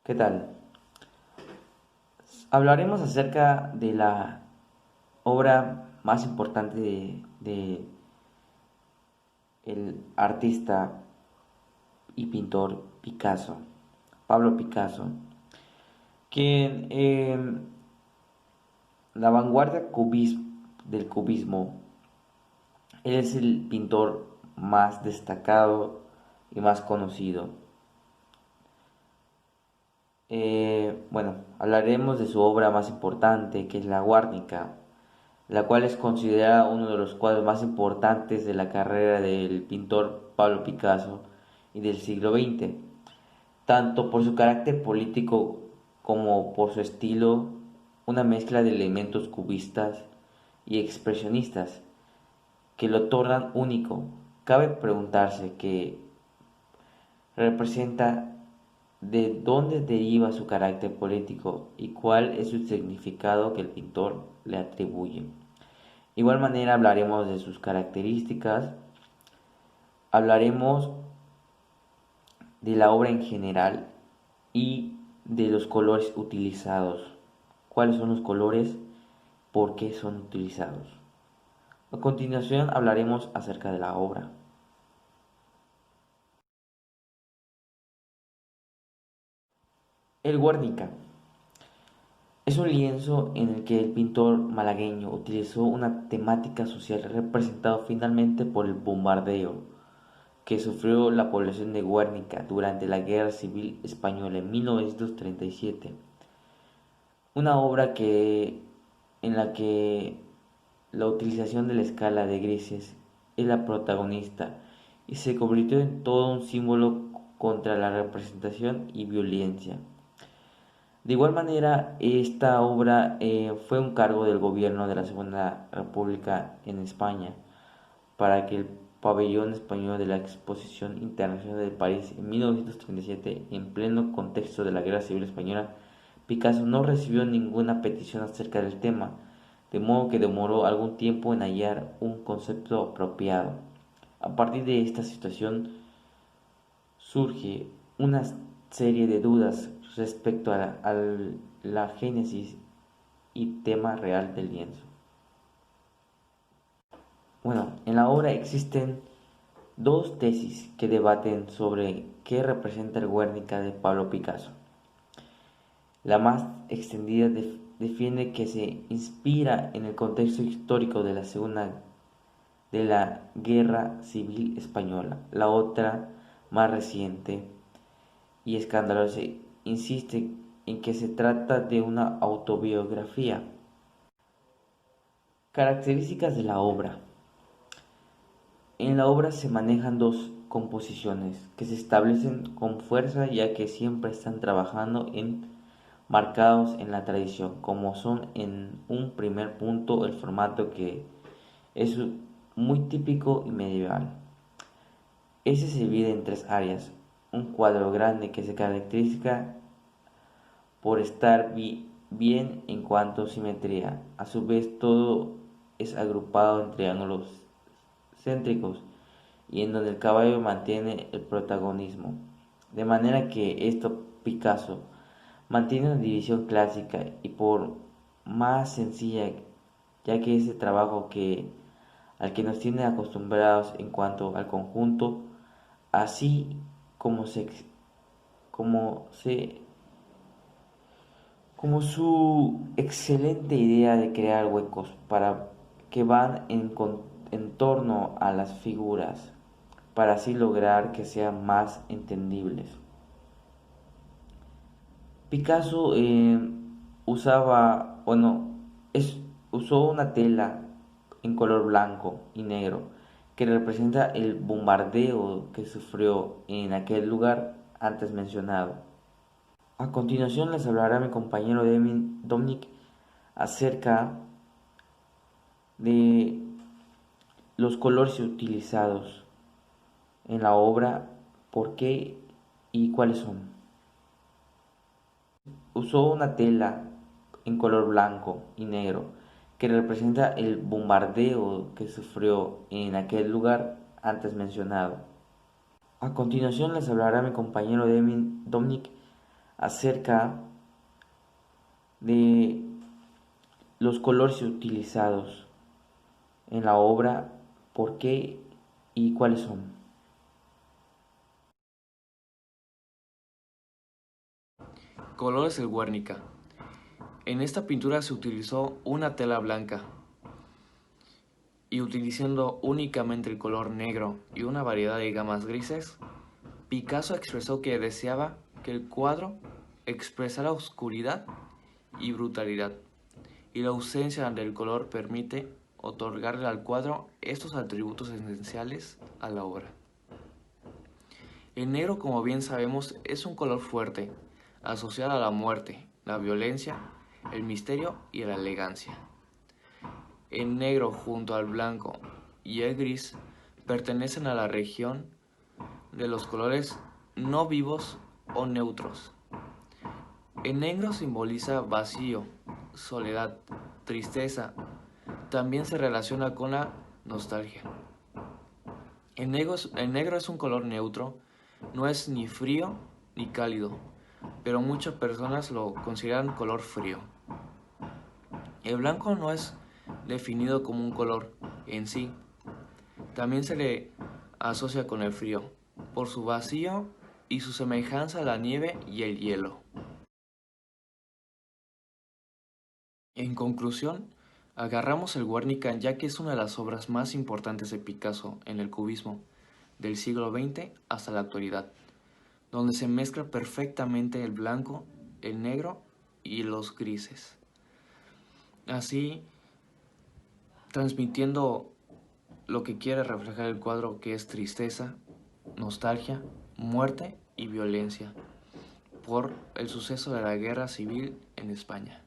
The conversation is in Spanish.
¿Qué tal? Hablaremos acerca de la obra más importante de el artista y pintor Picasso, Pablo Picasso, quien en la vanguardia del cubismo, él es el pintor más destacado y más conocido. Bueno, hablaremos de su obra más importante, que es la Guernica, la cual es considerada uno de los cuadros más importantes de la carrera del pintor Pablo Picasso y del siglo XX, tanto por su carácter político como por su estilo, una mezcla de elementos cubistas y expresionistas que lo tornan único. Cabe preguntarse qué representa, de dónde deriva su carácter político y cuál es el significado que el pintor le atribuye. De igual manera hablaremos de sus características, hablaremos de la obra en general y de los colores utilizados. ¿Cuáles son los colores? ¿Por qué son utilizados? A continuación hablaremos acerca de la obra. El Guernica es un lienzo en el que el pintor malagueño utilizó una temática social representado finalmente por el bombardeo que sufrió la población de Guernica durante la Guerra Civil Española en 1937. Una obra en la que la utilización de la escala de grises es la protagonista y se convirtió en todo un símbolo contra la representación y violencia. De igual manera, esta obra fue un cargo del gobierno de la Segunda República en España para que el pabellón español de la Exposición Internacional de París en 1937, en pleno contexto de la Guerra Civil Española, Picasso no recibió ninguna petición acerca del tema, de modo que demoró algún tiempo en hallar un concepto apropiado. A partir de esta situación surge una serie de dudas respecto a la génesis y tema real del lienzo. Bueno, en la obra existen dos tesis que debaten sobre qué representa el Guernica de Pablo Picasso. La más extendida defiende que se inspira en el contexto histórico de la Guerra Civil Española. La otra, más reciente y escandalosa, insiste en que se trata de una autobiografía. Características de la obra. En la obra se manejan dos composiciones que se establecen con fuerza ya que siempre están trabajando en marcados en la tradición, como son en un primer punto el formato que es muy típico y medieval. Ese se divide en tres áreas: un cuadro grande que se caracteriza por estar bien en cuanto a simetría, a su vez todo es agrupado en triángulos céntricos y en donde el caballo mantiene el protagonismo. De manera que esto Picasso mantiene una división clásica y por más sencilla, ya que ese trabajo al que nos tiene acostumbrados en cuanto al conjunto, así como como se como su excelente idea de crear huecos para que van en torno a las figuras, para así lograr que sean más entendibles. Picasso usaba, bueno, usó una tela en color blanco y negro que representa el bombardeo que sufrió en aquel lugar antes mencionado. A continuación les hablará mi compañero Dominic acerca de los colores utilizados en la obra, por qué y cuáles son. Usó una tela en color blanco y negro que representa el bombardeo que sufrió en aquel lugar antes mencionado. A continuación les hablará mi compañero Dominic acerca de los colores utilizados en la obra, por qué y cuáles son. Colores del Guernica. En esta pintura se utilizó una tela blanca y utilizando únicamente el color negro y una variedad de gamas grises, Picasso expresó que deseaba que el cuadro expresara oscuridad y brutalidad, y la ausencia del color permite otorgarle al cuadro estos atributos esenciales a la obra. El negro, como bien sabemos, es un color fuerte, asociado a la muerte, la violencia, el misterio y la elegancia. El negro junto al blanco y el gris pertenecen a la región de los colores no vivos o neutros. El negro simboliza vacío, soledad, tristeza. También se relaciona con la nostalgia. El negro es un color neutro, no es ni frío ni cálido, pero muchas personas lo consideran color frío. El blanco no es definido como un color en sí, también se le asocia con el frío, por su vacío y su semejanza a la nieve y el hielo. En conclusión, agarramos el Guernica ya que es una de las obras más importantes de Picasso en el cubismo del siglo XX hasta la actualidad, donde se mezcla perfectamente el blanco, el negro y los grises, así transmitiendo lo que quiere reflejar el cuadro, que es tristeza, nostalgia, muerte y violencia por el suceso de la guerra civil en España.